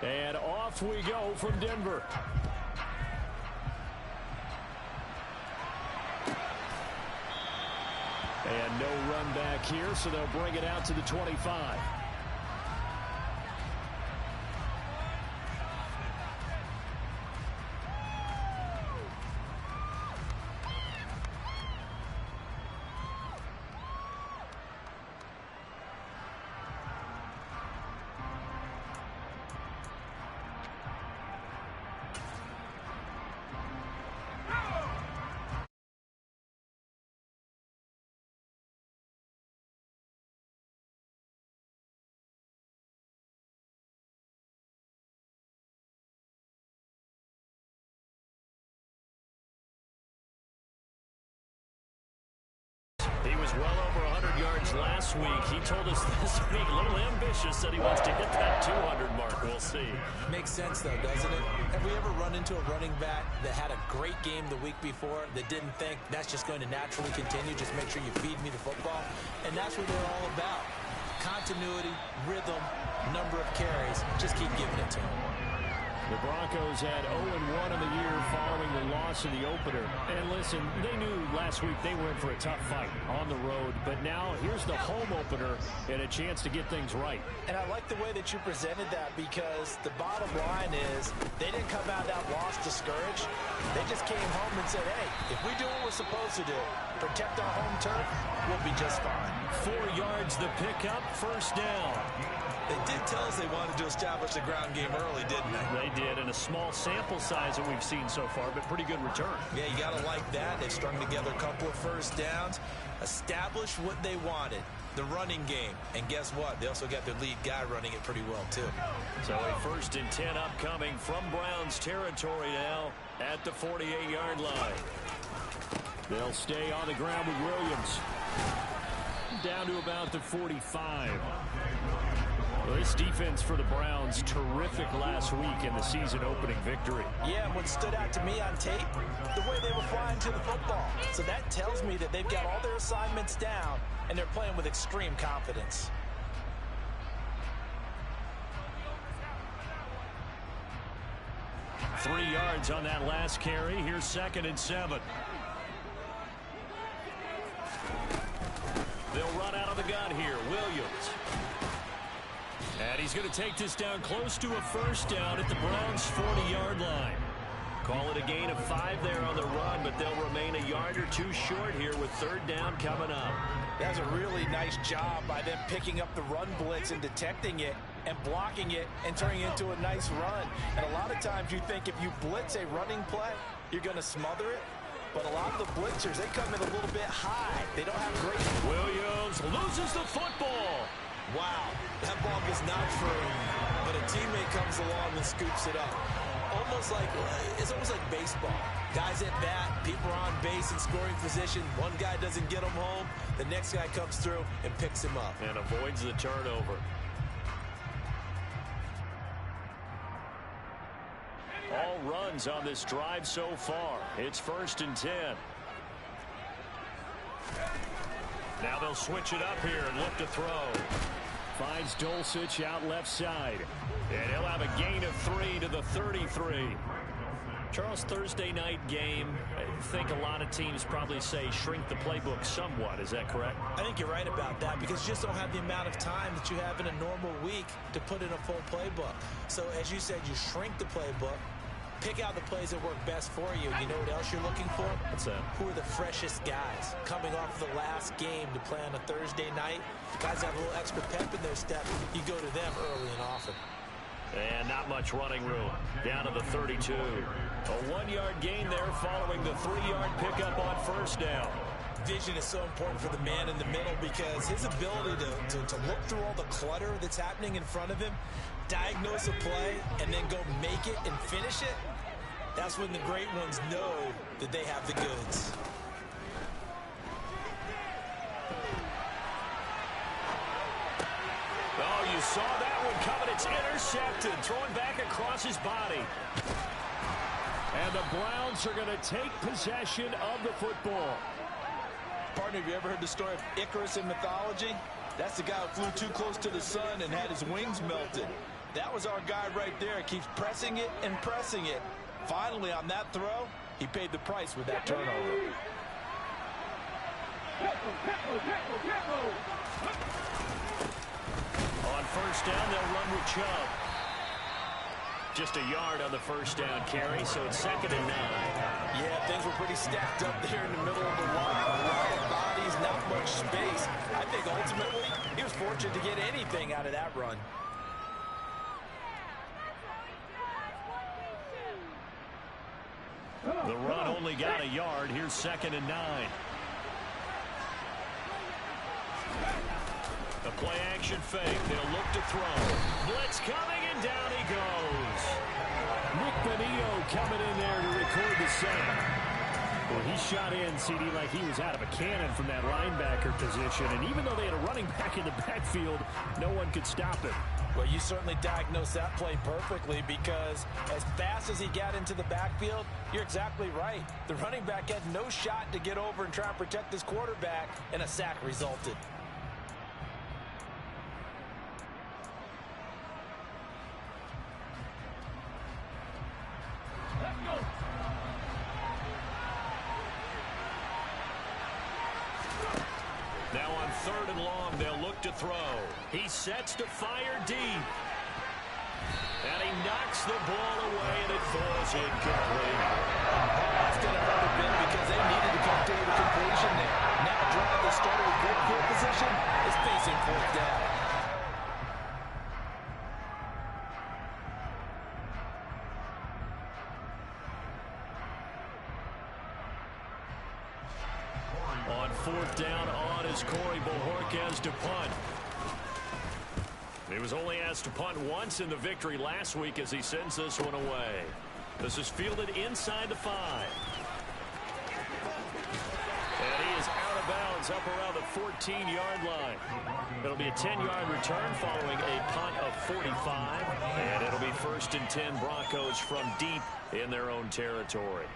And off we go from Denver. And no run back here, so they'll bring it out to the 25. He was well over 100 yards last week. He told us this week, a little ambitious, said he wants to hit that 200 mark. We'll see. Makes sense, though, doesn't it? Have we ever run into a running back that had a great game the week before that didn't think that's just going to naturally continue? Just make sure you feed me the football. And that's what they're all about. Continuity, rhythm, number of carries. Just keep giving it to them. The Broncos had 0-1 in the year following the loss in the opener. And listen, they knew last week they were in for a tough fight on the road. But now here's the home opener and a chance to get things right. And I like the way that you presented that, because the bottom line is they didn't come out of that loss discouraged. They just came home and said, hey, if we do what we're supposed to do, protect our home turf, we'll be just fine. 4 yards the pickup, first down. They did tell us they wanted to establish the ground game early, didn't they? They did, and a small sample size that we've seen so far, but pretty good return. Yeah, you got to like that. They've strung together a couple of first downs, established what they wanted, the running game. And guess what? They also got their lead guy running it pretty well, too. So a 1st and 10 upcoming from Browns territory now at the 48-yard line. They'll stay on the ground with Williams. Down to about the 45. Well, this defense for the Browns, terrific last week in the season-opening victory. Yeah, and what stood out to me on tape, the way they were flying to the football. So that tells me that they've got all their assignments down, and they're playing with extreme confidence. Three yards on that last carry. Here's 2nd and 7. They'll run out of the gun here. Williams. And he's going to take this down close to a first down at the Browns' 40-yard line. Call it a gain of 5 there on the run, but they'll remain a yard or two short here with 3rd down coming up. That's a really nice job by them picking up the run blitz and detecting it and blocking it and turning it into a nice run. And a lot of times you think if you blitz a running play, you're going to smother it. But a lot of the blitzers, they come in a little bit high. They don't have great... Williams loses the football. Wow, that ball gets knocked free, but a teammate comes along and scoops it up. It's almost like baseball. Guys at bat, people are on base in scoring position. One guy doesn't get him home. The next guy comes through and picks him up. And avoids the turnover. All runs on this drive so far. It's 1st and 10. Now they'll switch it up here and look to throw. Finds Dulcich out left side. And he'll have a gain of 3 to the 33. Charles, Thursday night game, I think a lot of teams probably say shrink the playbook somewhat. Is that correct? I think you're right about that, because you just don't have the amount of time that you have in a normal week to put in a full playbook. So as you said, you shrink the playbook. Pick out the plays that work best for you. You know what else you're looking for? What's that? Who are the freshest guys coming off of the last game to play on a Thursday night? Guys have a little extra pep in their step. You go to them early and often. And not much running room. Down to the 32. A 1-yard gain there following the 3-yard pickup on 1st down. Vision is so important for the man in the middle, because his ability to look through all the clutter that's happening in front of him, diagnose a play, and then go make it and finish it, that's when the great ones know that they have the goods. Oh, you saw that one coming. It's intercepted. Throwing back across his body. And the Browns are going to take possession of the football. Partner, have you ever heard the story of Icarus in mythology? That's the guy who flew too close to the sun and had his wings melted. That was our guy right there. Keeps pressing it and pressing it. Finally, on that throw, he paid the price with that turnover. On first down, they'll run with Chubb. Just a yard on the first down carry, so it's 2nd and 9. Yeah, things were pretty stacked up there in the middle of the line. A lot of bodies, not much space. I think ultimately he was fortunate to get anything out of that run. The run only got a yard. Here's 2nd and 9. The play-action fake. They'll look to throw. Blitz coming, and down he goes. Nick Bonito coming in there to record the sack. Well, he shot in, CD, like he was out of a cannon from that linebacker position. And even though they had a running back in the backfield, no one could stop him. Well, you certainly diagnosed that play perfectly, because as fast as he got into the backfield, you're exactly right. The running back had no shot to get over and try and protect his quarterback, and a sack resulted. Now on 3rd and long, they'll look to throw. He sets to fire deep. And he knocks the ball away, and it falls incomplete. That's going to hurt a bit, because they needed to come through with a completion there. Now drive the starter with good field position is facing 4th down. On 4th down, on is Corey Bojorquez to punt. He was only asked to punt once in the victory last week as he sends this one away. This is fielded inside the 5. And he is out of bounds up around the 14-yard line. It'll be a 10-yard return following a punt of 45. And it'll be 1st and 10 Broncos from deep in their own territory.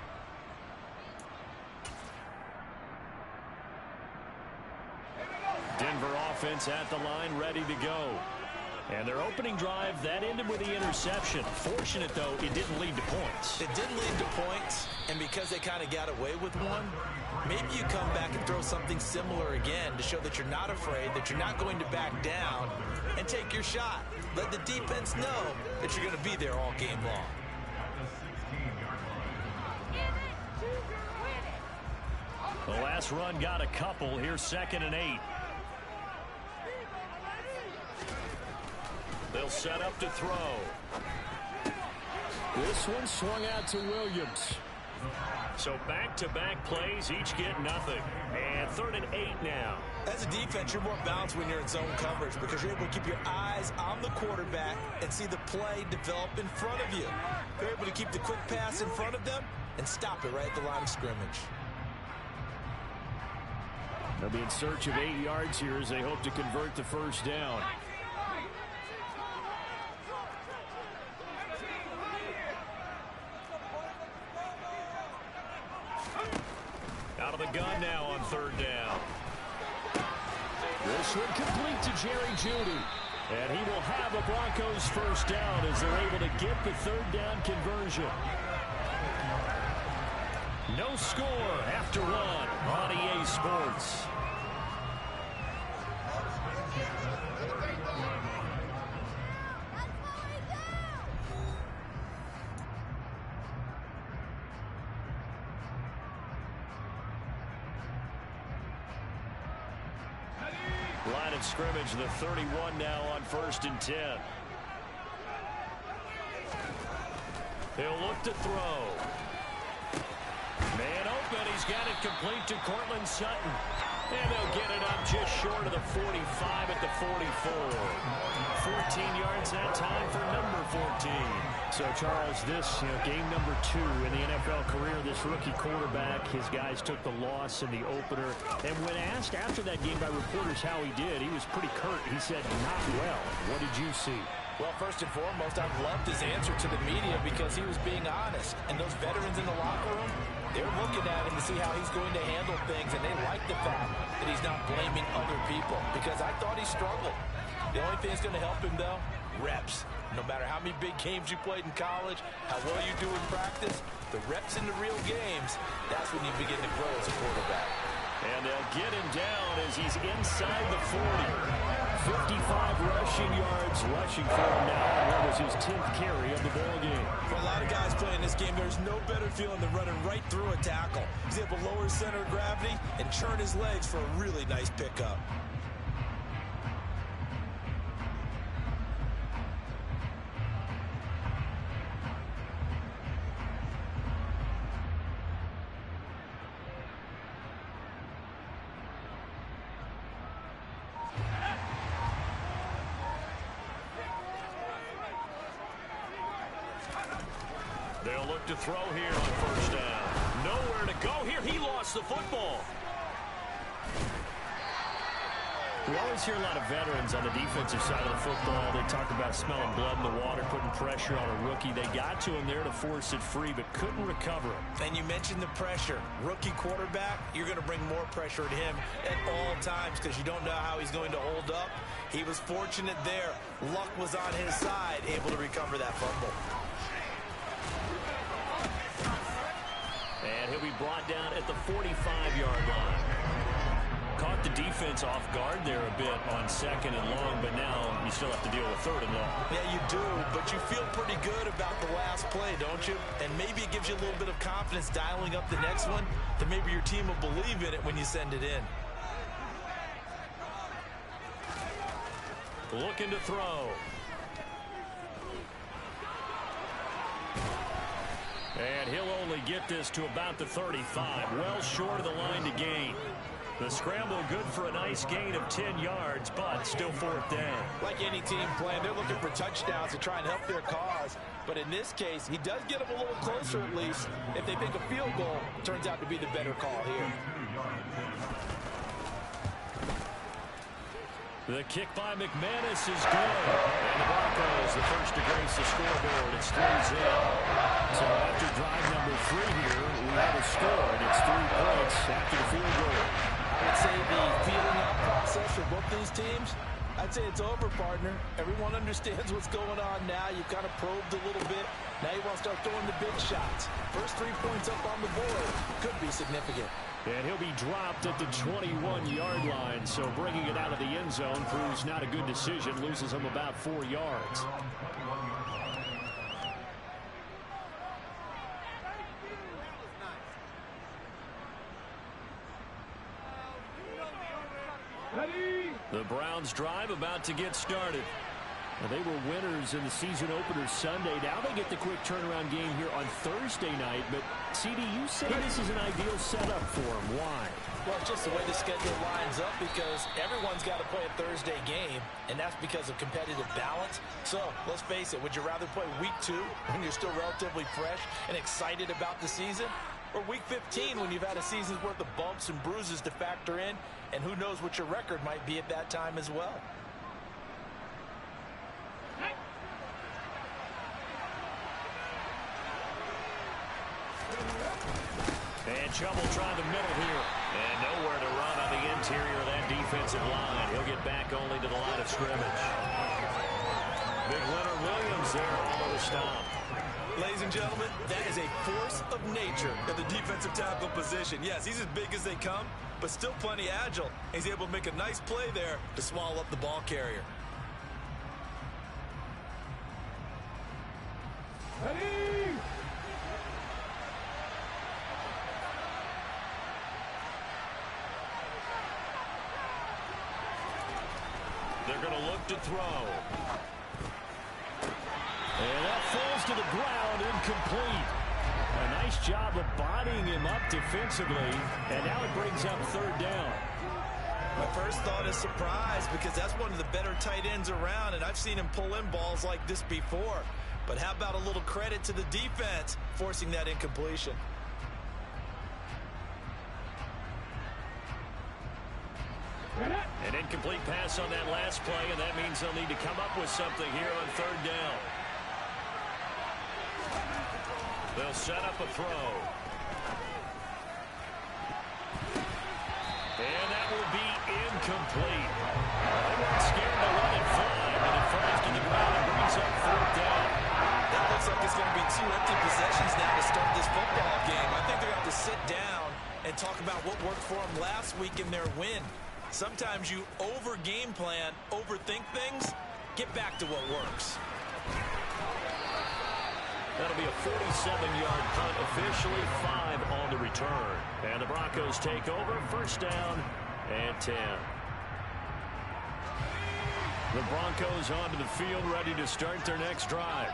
Denver offense at the line, ready to go. And their opening drive, that ended with the interception. Fortunate, though, it didn't lead to points. It didn't lead to points, and because they kind of got away with one, maybe you come back and throw something similar again to show that you're not afraid, that you're not going to back down, and take your shot. Let the defense know that you're going to be there all game long. The last run got a couple. Here's 2nd and 8. They'll set up to throw. This one swung out to Williams. So back-to-back plays, each get nothing. And 3rd and 8 now. As a defense, you're more balanced when you're in zone coverage, because you're able to keep your eyes on the quarterback and see the play develop in front of you. You're able to keep the quick pass in front of them and stop it right at the line of scrimmage. They'll be in search of 8 yards here as they hope to convert the first down. Out of the gun now on 3rd down. This one complete to Jerry Jeudy. And he will have a Broncos first down as they're able to get the 3rd down conversion. No score after 1 on EA Sports. Line of scrimmage, the 31 now on 1st and 10. He'll look to throw. Man open, he's got it complete to Cortland Sutton. And they'll get it up just short of the 45 at the 44. 14 yards that time for number 14. So, Charles, this game number 2 in the NFL career, this rookie quarterback, his guys took the loss in the opener. And when asked after that game by reporters how he did, he was pretty curt. He said, not well. What did you see? Well, first and foremost, I loved his answer to the media, because he was being honest. And those veterans in the locker room, they're looking at him to see how he's going to handle things, and they like the fact that he's not blaming other people, because I thought he struggled. The only thing that's going to help him, though, reps. No matter how many big games you played in college, how well you do in practice, the reps in the real games, that's when you begin to grow as a quarterback. And they'll get him down as he's inside the 40. 55 rushing yards rushing for him now. And that was his 10th carry of the ball game. For a lot of guys playing this game, there's no better feeling than running right through a tackle. He's able to lower his center of gravity and churn his legs for a really nice pickup. They'll look to throw here on first down. Nowhere to go here. He lost the football. We always hear a lot of veterans on the defensive side of the football. They talk about smelling blood in the water, putting pressure on a rookie. They got to him there to force it free, but couldn't recover it. And you mentioned the pressure. Rookie quarterback, you're going to bring more pressure at him at all times because you don't know how he's going to hold up. He was fortunate there. Luck was on his side, able to recover that fumble. And he'll be brought down at the 45-yard line. Caught the defense off guard there a bit on second and long, but now you still have to deal with third and long. Yeah, you do, but you feel pretty good about the last play, don't you? And maybe it gives you a little bit of confidence dialing up the next one, that maybe your team will believe in it when you send it in. Looking to throw. And he'll only get this to about the 35, well short of the line to gain. The scramble good for a nice gain of 10 yards, but still fourth down. Like any team playing, they're looking for touchdowns to try and help their cause. But in this case, he does get them a little closer at least. If they think a field goal turns out to be the better call here. The kick by McManus is good. And the Broncos, the first to grace the scoreboard. It's 3-0. So after drive number 3 here, we have a score, and it's 3 points after the field goal. I would say the feeling out process for both these teams, I'd say it's over, partner. Everyone understands what's going on now. You've kind of probed a little bit. Now you want to start throwing the big shots. First 3 points up on the board could be significant. And he'll be dropped at the 21-yard line, so bringing it out of the end zone proves not a good decision, loses him about 4 yards. The Browns drive about to get started. Well, they were winners in the season opener Sunday. Now they get the quick turnaround game here on Thursday night. But, CD, you say this is an ideal setup for them. Why? Well, it's just the way the schedule lines up because everyone's got to play a Thursday game, and that's because of competitive balance. So, let's face it, would you rather play week 2 when you're still relatively fresh and excited about the season? Or week 15 when you've had a season's worth of bumps and bruises to factor in, and who knows what your record might be at that time as well. And trouble trying the middle here. And nowhere to run on the interior of that defensive line. He'll get back only to the line of scrimmage. Big Leonard Williams there all the stop. Ladies and gentlemen, that is a force of nature at the defensive tackle position. Yes, he's as big as they come, but still plenty agile. He's able to make a nice play there to swallow up the ball carrier. Ready? They're going to look to throw. And that falls to the ground, incomplete. A nice job of bodying him up defensively, and now it brings up third down. My first thought is surprise because that's one of the better tight ends around, and I've seen him pull in balls like this before. But how about a little credit to the defense forcing that incompletion? An incomplete pass on that last play, and that means they'll need to come up with something here on third down. They'll set up a throw. And that will be incomplete. They weren't scared to run it fly, but it falls to the ground. 2 empty possessions now to start this football game. I think they're going to have to sit down and talk about what worked for them last week in their win. Sometimes you over-game plan, overthink things. Get back to what works. That'll be a 47-yard punt, officially 5 on the return. And the Broncos take over, first down and 10. The Broncos onto the field, ready to start their next drive.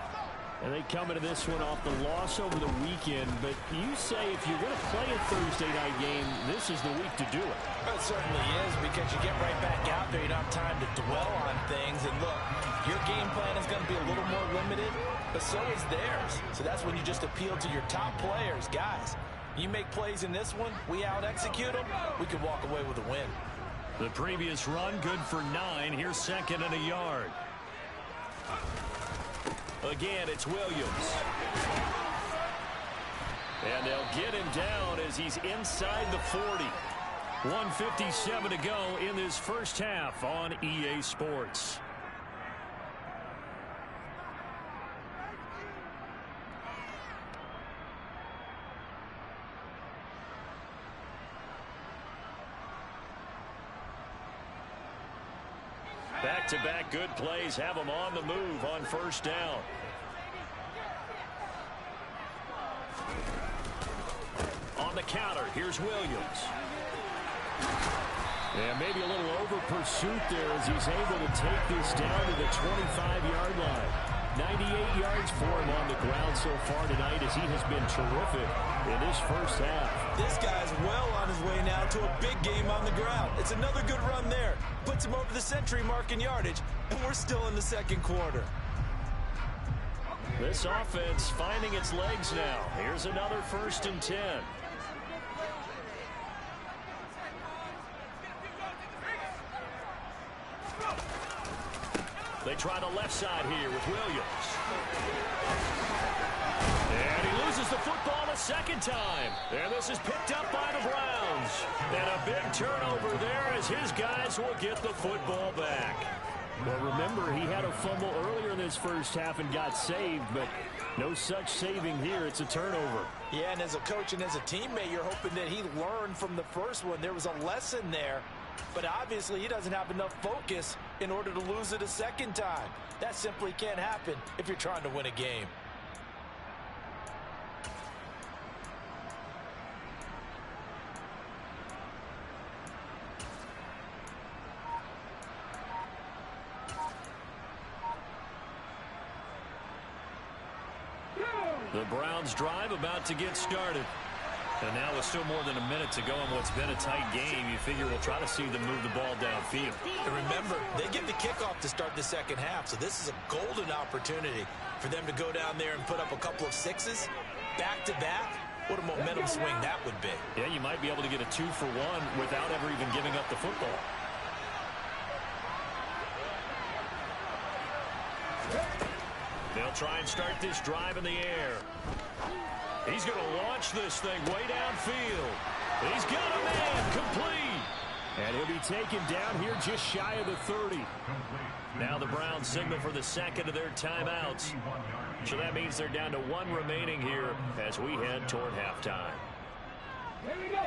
And they come into this one off the loss over the weekend. But you say if you're going to play a Thursday night game, this is the week to do it. Well, it certainly is, because you get right back out there. You don't have time to dwell on things. And look, your game plan is going to be a little more limited, but so is theirs. So that's when you just appeal to your top players. Guys, you make plays in this one, we out-execute them, we can walk away with a win. The previous run, good for 9. Here's second and a yard. Again, it's Williams. And they'll get him down as he's inside the 40. 1:57 to go in this first half on EA Sports. Back-to-back good plays have them on the move on first down. On the counter, here's Williams. And maybe a little over pursuit there as he's able to take this down to the 25-yard line. 98 yards for him on the ground so far tonight as he has been terrific in his first half. This guy's well on his way now to a big game on the ground. It's another good run there. Puts him over the century mark in yardage, and we're still in the second quarter. This offense finding its legs now. Here's another 1st and 10. They try the left side here with Williams. And he loses the football a second time. And this is picked up by the Browns. And a big turnover there as his guys will get the football back. Well, remember, he had a fumble earlier in this first half and got saved, but no such saving here. It's a turnover. Yeah, and as a coach and as a teammate, you're hoping that he learned from the first one. There was a lesson there. But obviously he doesn't have enough focus in order to lose it a second time. That simply can't happen if you're trying to win a game. The Browns drive about to get started. And now with still more than a minute to go in what's been a tight game, you figure we'll try to see them move the ball downfield. And remember, they get the kickoff to start the second half, so this is a golden opportunity for them to go down there and put up a couple of sixes back-to-back. What a momentum swing that would be. Yeah, you might be able to get a 2-for-1 without ever even giving up the football. They'll try and start this drive in the air. He's going to launch this thing way downfield. He's got a man complete. And he'll be taken down here just shy of the 30. Now the Browns signal for the second of their timeouts. So that means they're down to 1 remaining here as we head toward halftime.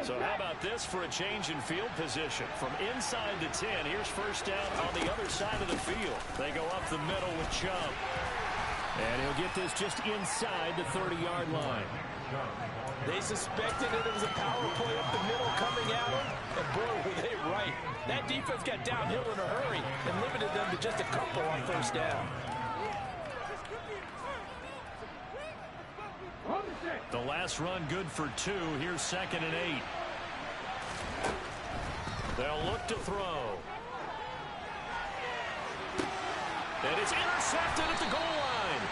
So how about this for a change in field position? From inside the 10, here's first down on the other side of the field. They go up the middle with Chubb. And he'll get this just inside the 30-yard line. They suspected that it was a power play up the middle coming at them, and boy, were they right. That defense got downhill in a hurry and limited them to just a couple on first down. The last run good for 2. Here's 2nd and 8. They'll look to throw. And it's intercepted at the goal line.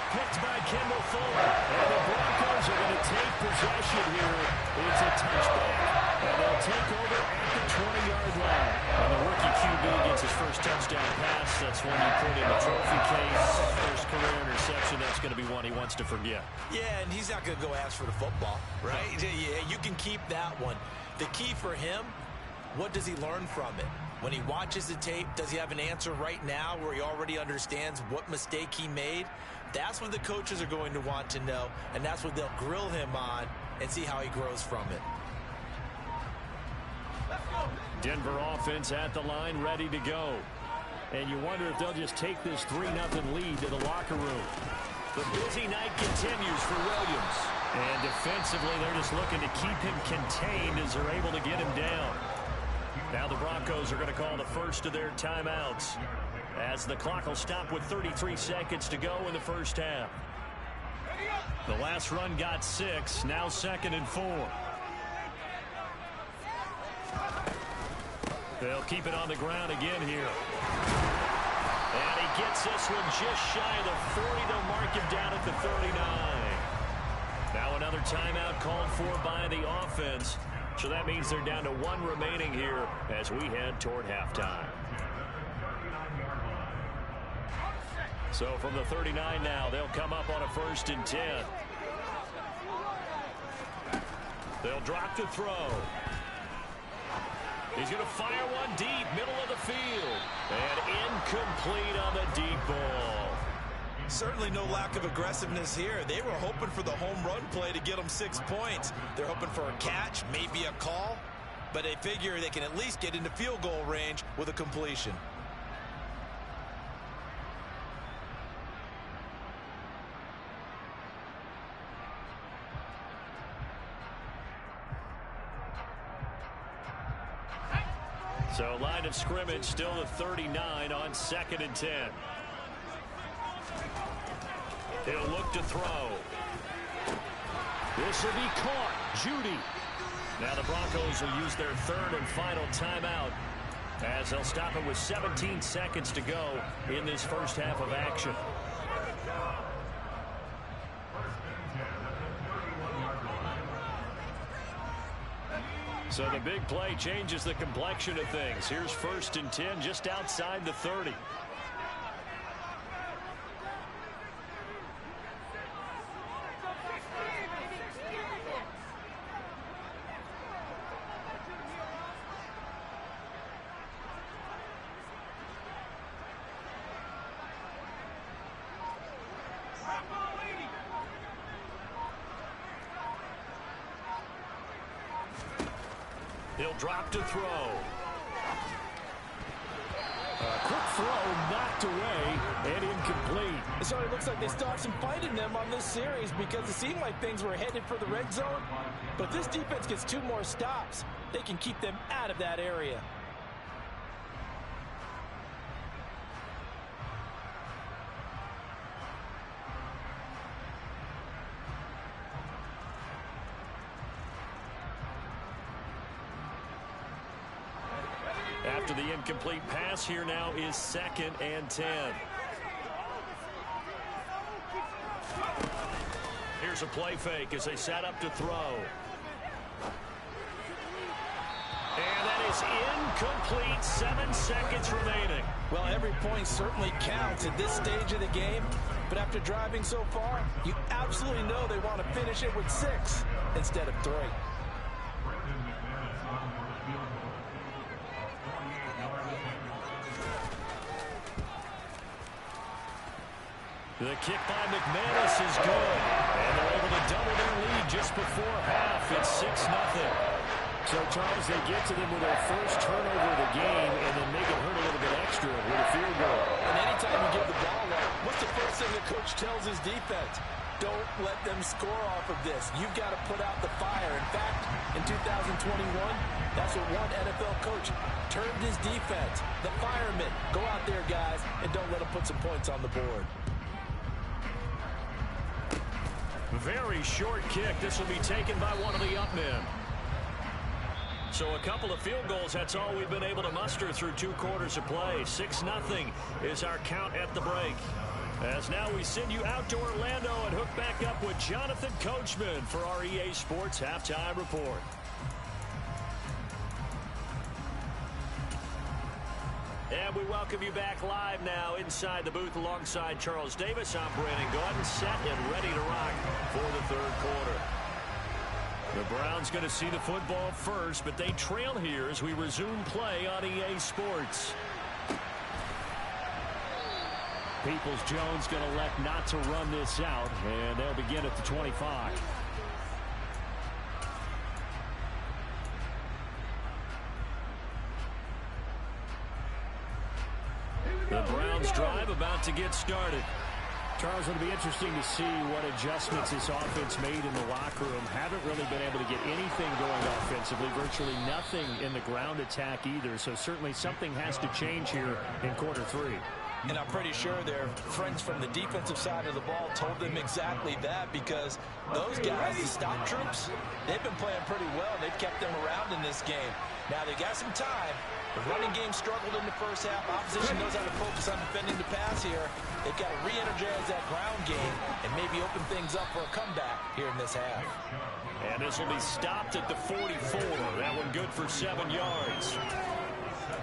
Picked by Kendall Fuller. And the Broncos are going to take possession here. It's a touchback. And they'll take over at the 20-yard line. And the rookie QB gets his first touchdown pass. That's one you put in the trophy case. First career interception. That's going to be one he wants to forget. Yeah, and he's not going to go ask for the football, right? Yeah, you can keep that one. The key for him, what does he learn from it? When he watches the tape, does he have an answer right now where he already understands what mistake he made? That's what the coaches are going to want to know, and that's what they'll grill him on and see how he grows from it. Denver offense at the line, ready to go. And you wonder if they'll just take this 3-0 lead to the locker room. The busy night continues for Williams. And defensively, they're just looking to keep him contained as they're able to get him down. Now the Broncos are going to call the first of their timeouts, as the clock will stop with 33 seconds to go in the first half. The last run got 6, now 2nd and 4. They'll keep it on the ground again here. And he gets this one just shy of the 40. They'll mark him down at the 39. Now another timeout called for by the offense. So that means they're down to 1 remaining here as we head toward halftime. So from the 39 now, they'll come up on a 1st and 10. They'll drop to throw. He's going to fire one deep, middle of the field. And incomplete on the deep ball. Certainly no lack of aggressiveness here. They were hoping for the home run play to get them 6 points. They're hoping for a catch, maybe a call. But they figure they can at least get into field goal range with a completion. So line of scrimmage still the 39 on 2nd and 10. He'll look to throw. This will be caught. Judy. Now the Broncos will use their 3rd and final timeout as they'll stop it with 17 seconds to go in this first half of action. So the big play changes the complexion of things. Here's 1st and 10 just outside the 30. He'll drop to throw. Quick throw knocked away and incomplete. So it looks like they stopped some fight in them on this series because it seemed like things were headed for the red zone. But this defense gets 2 more stops. They can keep them out of that area. After the incomplete pass, here now is 2nd and 10. Here's a play fake as they set up to throw. And that is incomplete. 7 seconds remaining. Well, every point certainly counts at this stage of the game. But after driving so far, you absolutely know they want to finish it with 6 instead of 3. The kick by McManus is good. And they're able to double their lead just before half. It's 6-0. So, Charles, they get to them with their first turnover of the game and then make it hurt a little bit extra with a field goal. And anytime you give the ball up, what's the first thing the coach tells his defense? Don't let them score off of this. You've got to put out the fire. In fact, in 2021, that's what one NFL coach termed his defense. The firemen. Go out there, guys, and don't let them put some points on the board. Very short kick. This will be taken by one of the up men. So a couple of field goals, that's all we've been able to muster through 2 quarters of play. 6-0 is our count at the break. As now we send you out to Orlando and hook back up with Jonathan Coachman for our EA Sports Halftime Report. And we welcome you back live now inside the booth alongside Charles Davis. I'm Brandon Gaudin, set and ready to rock for the 3rd quarter. The Browns going to see the football first, but they trail here as we resume play on EA Sports. Peoples-Jones going to elect not to run this out, and they'll begin at the 25. The Browns drive about to get started. Charles, it'll be interesting to see what adjustments this offense made in the locker room. Haven't really been able to get anything going offensively, virtually nothing in the ground attack either. So certainly something has to change here in quarter three. And I'm pretty sure their friends from the defensive side of the ball told them exactly that, because those guys, the stop troops, they've been playing pretty well. They've kept them around in this game. Now they got some time. The running game struggled in the first half. Opposition knows how to focus on defending the pass here. They've got to re-energize that ground game and maybe open things up for a comeback here in this half. And this will be stopped at the 44. That one good for 7 yards.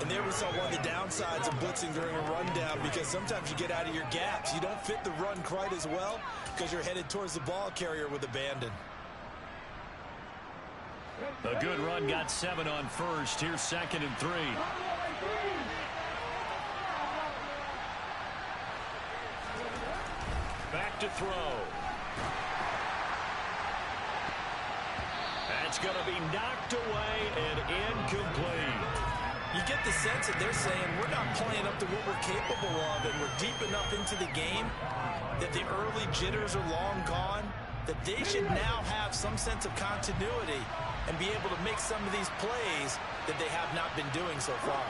And there we saw one of the downsides of blitzing during a rundown, because sometimes you get out of your gaps. You don't fit the run quite as well because you're headed towards the ball carrier with abandon. A good run, got 7 on first. Here's 2nd and 3. Back to throw. That's going to be knocked away and incomplete. You get the sense that they're saying we're not playing up to what we're capable of, and we're deep enough into the game that the early jitters are long gone, that they should now have some sense of continuity and be able to make some of these plays that they have not been doing so far.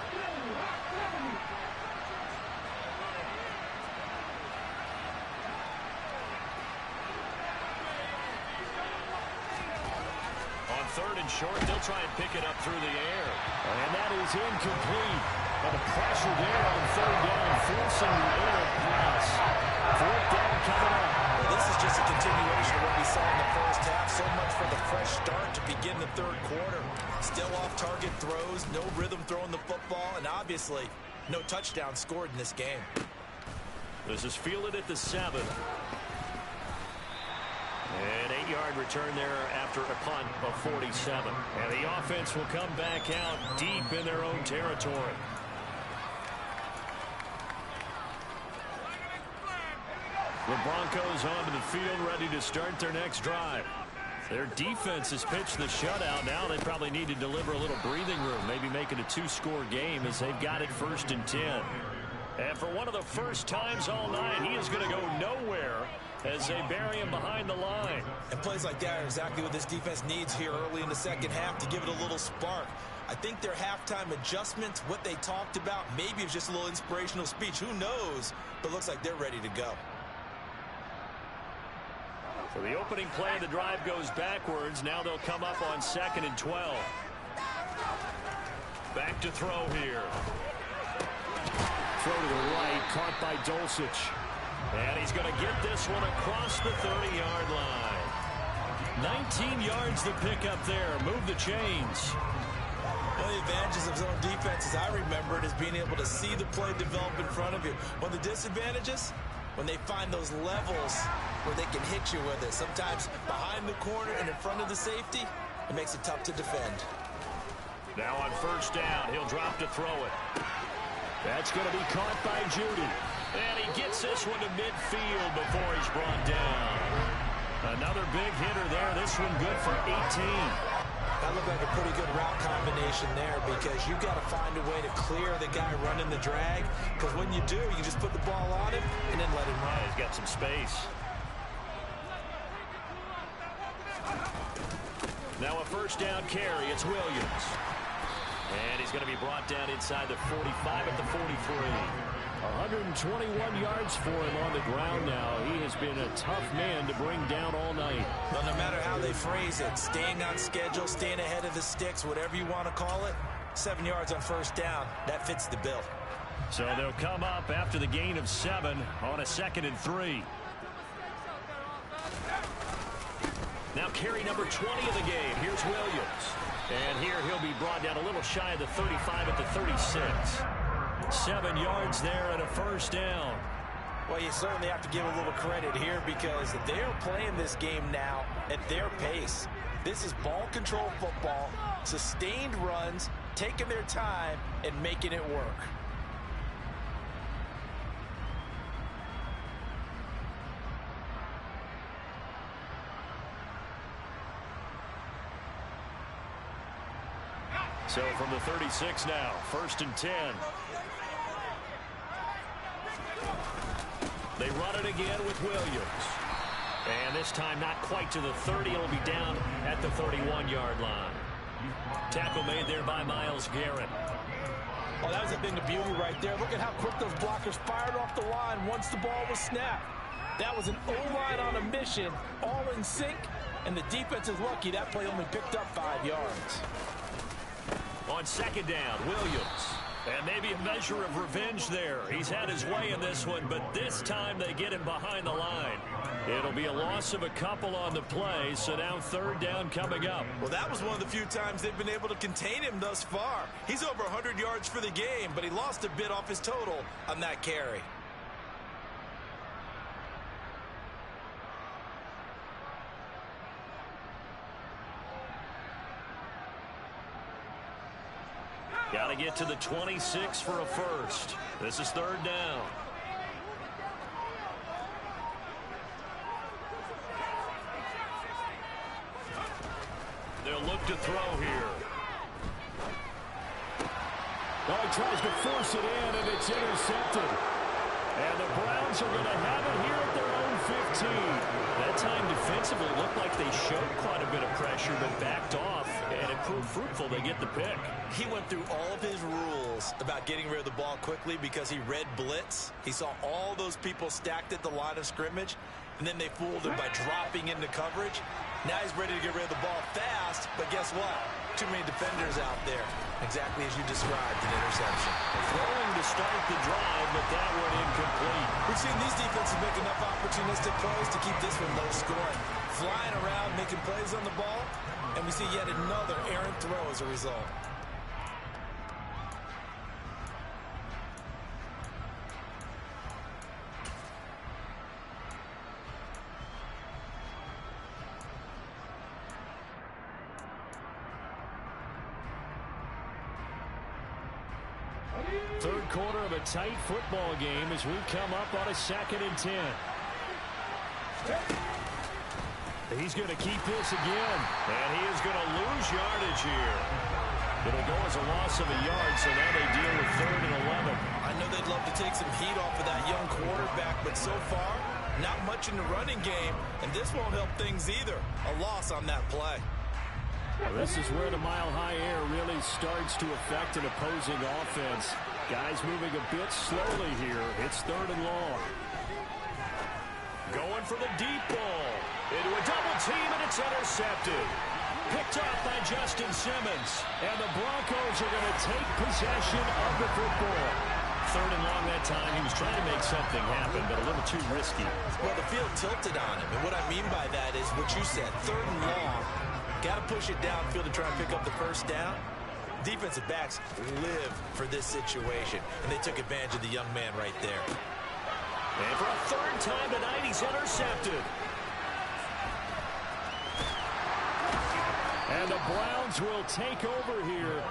On 3rd and short, they'll try and pick it up through the air. And that is incomplete. But the pressure there on 3rd down, forcing the errant pass. 4th down coming up. Well, this is just a continuation of what we saw in the first half. So much for the fresh start to begin the 3rd quarter. Still off-target throws, no rhythm throwing the football, and obviously no touchdown scored in this game. This is fielded at the 7. An 8-yard return there after a punt of 47. And the offense will come back out deep in their own territory. The Broncos onto the field, ready to start their next drive. Their defense has pitched the shutout. Now they probably need to deliver a little breathing room, maybe make it a 2-score game as they've got it 1st and 10. And for one of the first times all night, he is going to go nowhere as they bury him behind the line. And plays like that are exactly what this defense needs here early in the second half to give it a little spark. I think their halftime adjustments, what they talked about, maybe it's just a little inspirational speech. Who knows? But looks like they're ready to go. So the opening play of the drive goes backwards. Now they'll come up on 2nd and 12. Back to throw here. Throw to the right, caught by Dulcich. And he's going to get this one across the 30-yard line. 19 yards to pick up there. Move the chains. One of the advantages of zone defense, as I remember it, is being able to see the play develop in front of you. One of the disadvantages, when they find those levels where they can hit you with it. Sometimes behind the corner and in front of the safety, it makes it tough to defend. Now on 1st down, he'll drop to throw it. That's going to be caught by Judy. And he gets this one to midfield before he's brought down. Another big hitter there. This one good for 18. That looked like a pretty good route combination there, because you've got to find a way to clear the guy running the drag. Because when you do, you just put the ball on him and then let him run. He's got some space. Now a 1st down carry. It's Williams. And he's going to be brought down inside the 45 at the 43. 121 yards for him on the ground now. He has been a tough man to bring down all night. Well, no matter how they phrase it, staying on schedule, staying ahead of the sticks, whatever you want to call it, 7 yards on 1st down, that fits the bill. So they'll come up after the gain of 7 on a 2nd and 3. Now carry number 20 of the game. Here's Williams. And here he'll be brought down a little shy of the 35 at the 36. 7 yards there and a 1st down. Well, you certainly have to give a little credit here, because they're playing this game now at their pace. This is ball control football, sustained runs, taking their time, and making it work. So from the 36 now, 1st and 10. They run it again with Williams. And this time not quite to the 30. It'll be down at the 31-yard line. Tackle made there by Myles Garrett. Oh, that was a thing of beauty right there. Look at how quick those blockers fired off the line once the ball was snapped. That was an O-line on a mission, all in sync, and the defense is lucky that play only picked up 5 yards. On 2nd down, Williams. And maybe a measure of revenge there. He's had his way in this one, but this time they get him behind the line. It'll be a loss of a couple on the play, so now 3rd down coming up. Well, that was one of the few times they've been able to contain him thus far. He's over 100 yards for the game, but he lost a bit off his total on that carry. Got to get to the 26 for a first. This is 3rd down. They'll look to throw here. Oh, he tries to force it in, and it's intercepted. And the Browns are going to have it here at their own 15. That time defensively looked like they showed quite a bit of pressure, but backed off, and it proved fruitful. They get the pick. He went through all of his rules about getting rid of the ball quickly because he read blitz. He saw all those people stacked at the line of scrimmage, and then they fooled him by dropping into coverage. Now he's ready to get rid of the ball fast, but guess what? Too many defenders out there. Exactly as you described, an interception. Throwing to start the drive, but that one incomplete. We've seen these defenses make enough opportunistic plays to keep this one low scoring. Flying around, making plays on the ball, and we see yet another errant throw as a result. Third quarter of a tight football game as we come up on a 2nd and 10. He's going to keep this again. And he is going to lose yardage here. It'll go as a loss of a yard, so now they deal with 3rd and 11. I know they'd love to take some heat off of that young quarterback, but so far, not much in the running game, and this won't help things either. A loss on that play. Well, this is where the mile-high air really starts to affect an opposing offense. Guys moving a bit slowly here. It's 3rd and long. Going for the deep ball. Into a double team, and it's intercepted. Picked off by Justin Simmons. And the Broncos are going to take possession of the football. 3rd and long that time. He was trying to make something happen, but a little too risky. Well, the field tilted on him, and what I mean by that is what you said, 3rd and long. Got to push it downfield to try and pick up the first down. Defensive backs live for this situation, and they took advantage of the young man right there. And for a 3rd time tonight, he's intercepted. And the Browns will take over here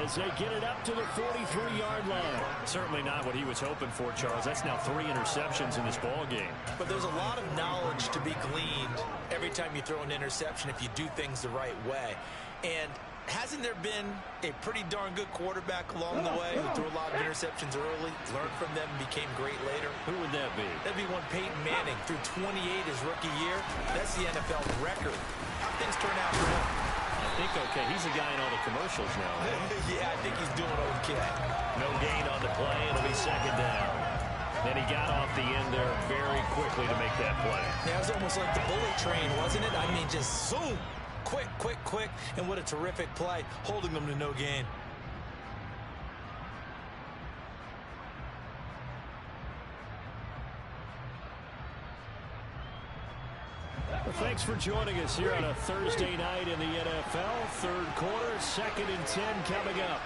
as they get it up to the 43-yard line. Certainly not what he was hoping for, Charles. That's now 3 interceptions in this ball game. But there's a lot of knowledge to be gleaned every time you throw an interception if you do things the right way. And hasn't there been a pretty darn good quarterback along the way who threw a lot of interceptions early, learned from them, and became great later? Who would that be? That'd be one Peyton Manning, threw 28 his rookie year. That's the NFL record. How things turn out for him? I think okay. He's a guy in all the commercials now. Yeah, I think he's doing okay. No gain on the play. It'll be 2nd down. And he got off the end there very quickly to make that play. Yeah, it was almost like the bullet train, wasn't it? I mean, just zoom. Quick, quick, quick. And what a terrific play, holding them to no gain. Well, thanks for joining us here on a Thursday night in the NFL. 3rd quarter, 2nd and 10 coming up.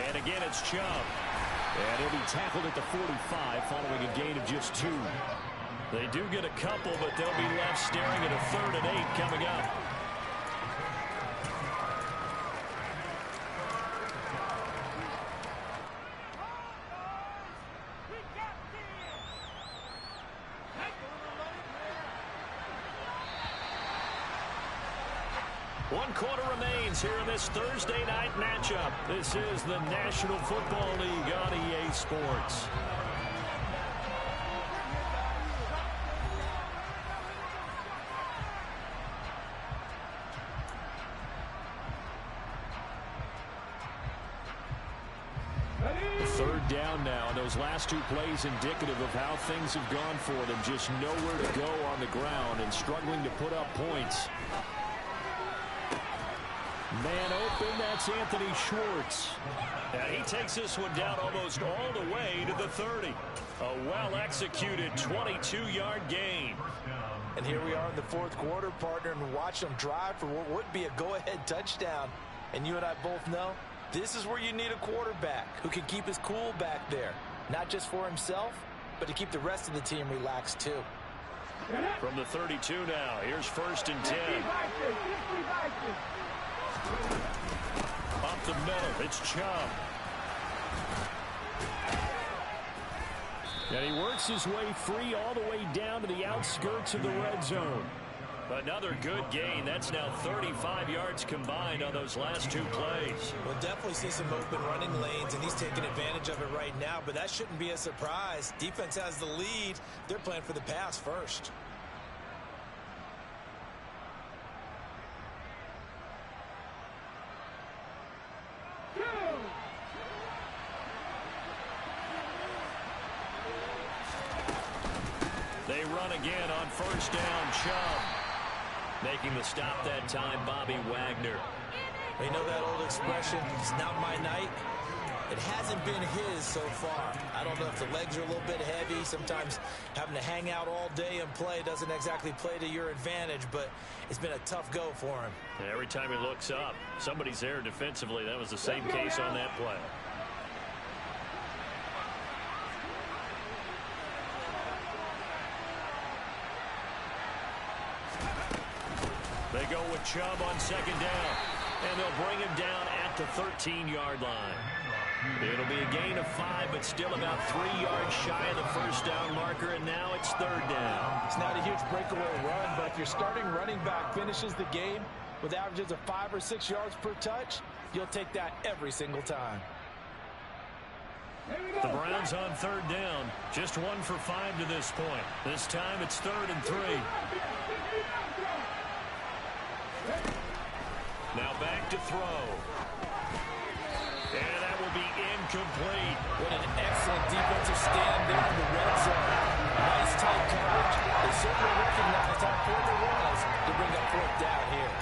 And again, it's Chubb. And he'll be tackled at the 45 following a gain of just 2. They do get a couple, but they'll be left staring at a 3rd and 8 coming up. One quarter remains here in this Thursday night matchup. This is the National Football League on EA Sports. Third down now, and those last 2 plays indicative of how things have gone for them. Just nowhere to go on the ground and struggling to put up points. Man open, that's Anthony Schwartz. And he takes this one down almost all the way to the 30. A well-executed 22-yard gain. And here we are in the 4th quarter, partner, and watch them drive for what would be a go-ahead touchdown. And you and I both know this is where you need a quarterback who can keep his cool back there. Not just for himself, but to keep the rest of the team relaxed too. From the 32 now, here's 1st and 10. Up the middle, it's Chubb. And he works his way free all the way down to the outskirts of the red zone. Another good gain. That's now 35 yards combined on those last 2 plays. We'll definitely see some open running lanes, and he's taking advantage of it right now, but that shouldn't be a surprise. Defense has the lead. They're playing for the pass first. They run again on 1st down. Chubb making the stop that time, Bobby Wagner. You know that old expression, it's not my night? It hasn't been his so far. I don't know if the legs are a little bit heavy. Sometimes having to hang out all day and play doesn't exactly play to your advantage, but it's been a tough go for him. And every time he looks up, somebody's there defensively. That was the same case on that play. They go with Chubb on 2nd down, and they'll bring him down at the 13-yard line. It'll be a gain of 5, but still about 3 yards shy of the 1st down marker, and now it's 3rd down. It's not a huge breakaway run, but if your starting running back finishes the game with averages of 5 or 6 yards per touch, you'll take that every single time. The Browns on 3rd down, just 1 for 5 to this point. This time it's 3rd and 3. Now back to throw. And that will be incomplete. What an excellent defensive stand there in the red zone. Nice tight coverage. They certainly recognized how important it was to bring up 4th down here.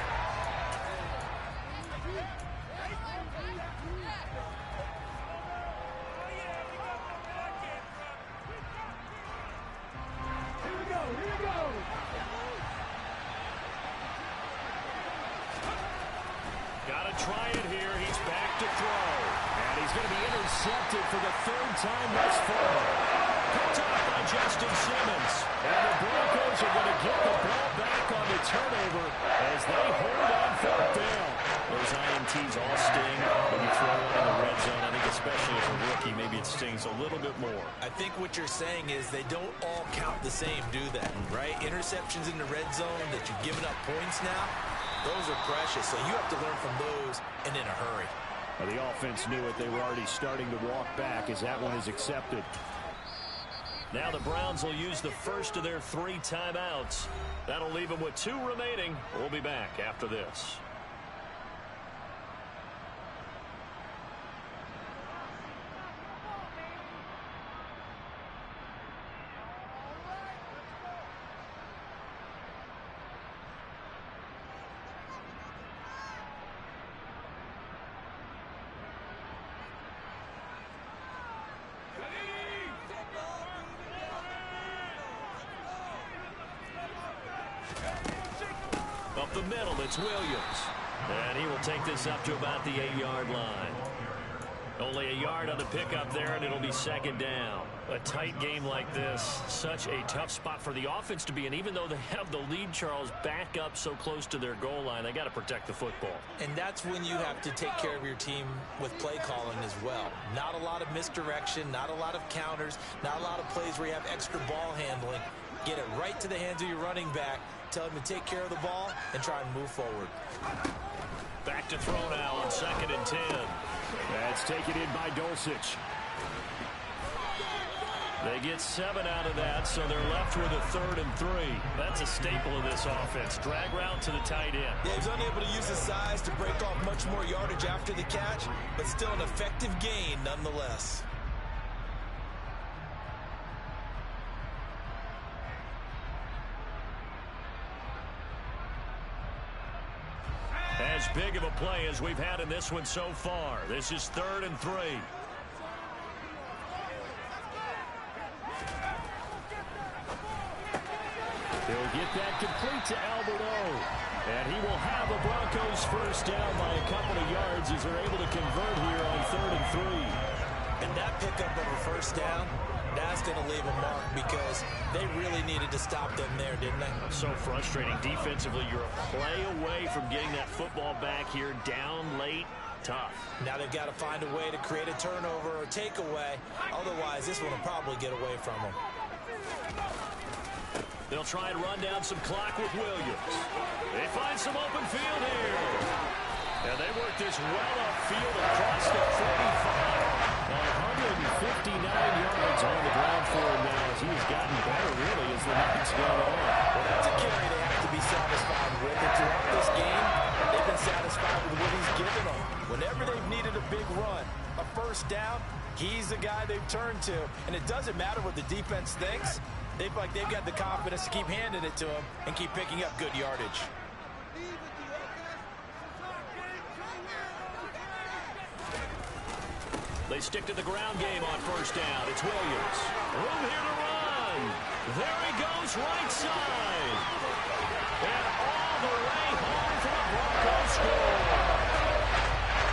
Try it here. He's back to throw. And he's going to be intercepted for the 3rd time thus far. Picked off by Justin Simmons. And the Broncos are going to get the ball back on the turnover as they hold on 4th down. Those INTs all sting when you throw one in the red zone. I think especially as a rookie, maybe it stings a little bit more. I think what you're saying is they don't all count the same, do they? Right? Interceptions in the red zone that you've given up points now. Those are precious, so you have to learn from those and in a hurry. Well, the offense knew it. They were already starting to walk back as that one is accepted. Now the Browns will use the first of their 3 timeouts. That'll leave them with 2 remaining. We'll be back after this. Up the middle, it's Williams. And he will take this up to about the 8-yard line. Only a yard on the pickup there, and it'll be 2nd down. A tight game like this, such a tough spot for the offense to be in. Even though they have the lead, Charles, back up so close to their goal line, they got to protect the football. And that's when you have to take care of your team with play calling as well. Not a lot of misdirection, not a lot of counters, not a lot of plays where you have extra ball handling. Get it right to the hands of your running back. Tell him to take care of the ball and try and move forward. Back to throw now on 2nd and 10. That's taken in by Dulcich. They get 7 out of that, so they're left with a 3rd and 3. That's a staple of this offense. Drag route to the tight end. Yeah, he's unable to use his size to break off much more yardage after the catch, but still an effective gain nonetheless. As big of a play as we've had in this one so far. This is 3rd and 3. He'll get that complete to Alberto. And he will have a Broncos first down by a couple of yards as they're able to convert here on 3rd and 3. And that pickup of a first down, that's going to leave a mark because they really needed to stop them there, didn't they? So frustrating defensively. You're a play away from getting that football back here down late. Tough. Now they've got to find a way to create a turnover or takeaway. Otherwise, this one will probably get away from them. They'll try and run down some clock with Williams. They find some open field here. And they work this well upfield across the 45. 159 yards on the ground for him now as he has gotten better, really, as the night's gone on. Well, that's a carry they have to be satisfied with. And throughout this game, they've been satisfied with what he's given them. Whenever they've needed a big run, a first down, he's the guy they've turned to. And it doesn't matter what the defense thinks. They've got the confidence to keep handing it to him and keep picking up good yardage. They stick to the ground game on first down. It's Williams. Room here to run. There he goes, right side. And all the way home for the Broncos score.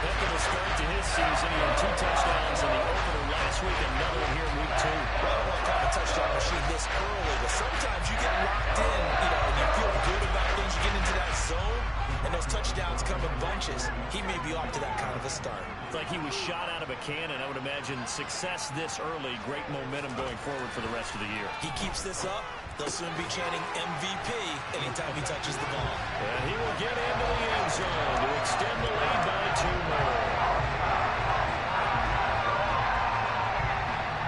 Heck of a start to his season. He had 2 touchdowns in the opener last week, another one here in week 2. Well, I don't want to call a touchdown machine this early, but sometimes you get locked in, and you feel good about things. You get into that zone, and those touchdowns come in bunches. He may be off to that kind of a start. It's like he was shot out of a cannon. I would imagine success this early, great momentum going forward for the rest of the year. He keeps this up, they'll soon be chanting MVP anytime he touches the ball. And he will get into the end zone to extend the lead by 2 more.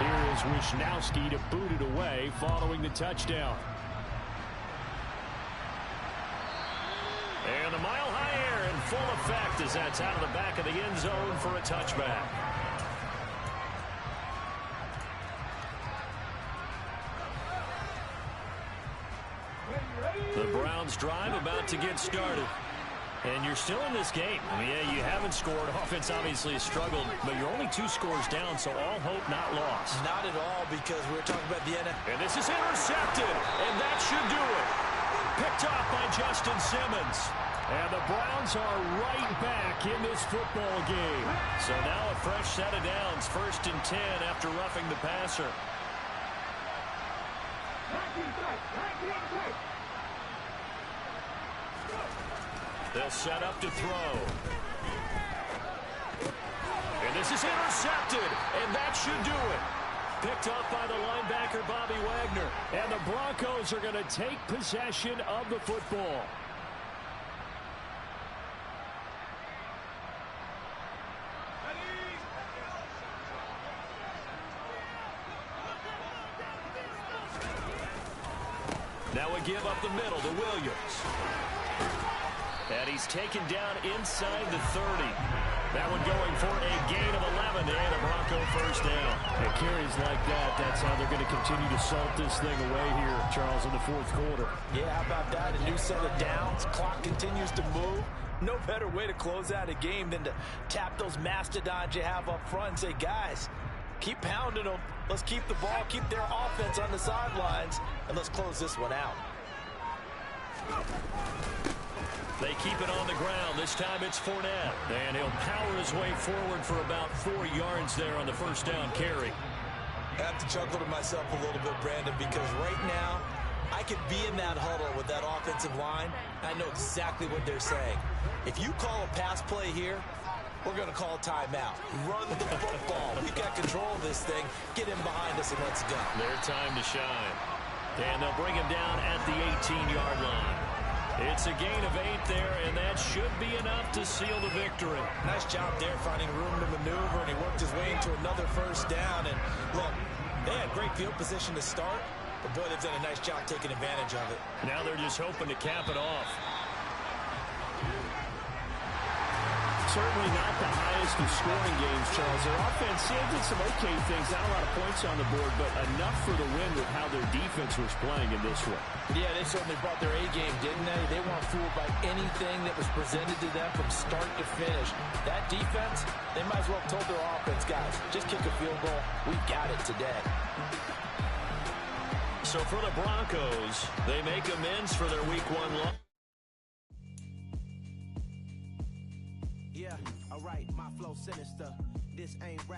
Here is Wisnowski to boot it away following the touchdown. And the mile-high air in full effect as that's out of the back of the end zone for a touchback. The Browns drive about to get started. And you're still in this game. I mean, yeah, you haven't scored. Offense obviously has struggled, but you're only 2 scores down, so all hope not lost. Not at all, because we're talking about the NFL. And this is intercepted, and that should do it. Picked off by Justin Simmons. And the Browns are right back in this football game. So now a fresh set of downs. 1st and 10 after roughing the passer. They'll set up to throw. And this is intercepted, and that should do it. Picked up by the linebacker, Bobby Wagner. And the Broncos are going to take possession of the football. Now a give up the middle to Williams. And he's taken down inside the 30. That one going for a gain of 11 and a Bronco first down. And carries like that, that's how they're going to continue to salt this thing away here, Charles, in the 4th quarter. Yeah, how about that? A new set of downs. Clock continues to move. No better way to close out a game than to tap those mastodons you have up front and say, guys, keep pounding them. Let's keep the ball, keep their offense on the sidelines, and let's close this one out. They keep it on the ground. This time it's Fournette. And he'll power his way forward for about 4 yards there on the first down carry. I have to chuckle to myself a little bit, Brandon, because right now I could be in that huddle with that offensive line. I know exactly what they're saying. If you call a pass play here, we're going to call timeout. Run the football. We've got control of this thing. Get him behind us and let's go. Their time to shine. And they'll bring him down at the 18-yard line. It's a gain of 8 there, and that should be enough to seal the victory. Nice job there finding room to maneuver, and he worked his way into another first down. And look, they had great field position to start, but boy, they've done a nice job taking advantage of it. Now they're just hoping to cap it off. Certainly not the highest of scoring games, Charles. Their offense did some okay things, not a lot of points on the board, but enough for the win with how their defense was playing in this one. Yeah, they certainly brought their A game, didn't they? They weren't fooled by anything that was presented to them from start to finish. That defense, they might as well have told their offense, guys, just kick a field goal. We've got it today. So for the Broncos, they make amends for their Week 1 loss. Yeah, all right, my flow sinister. This ain't rap.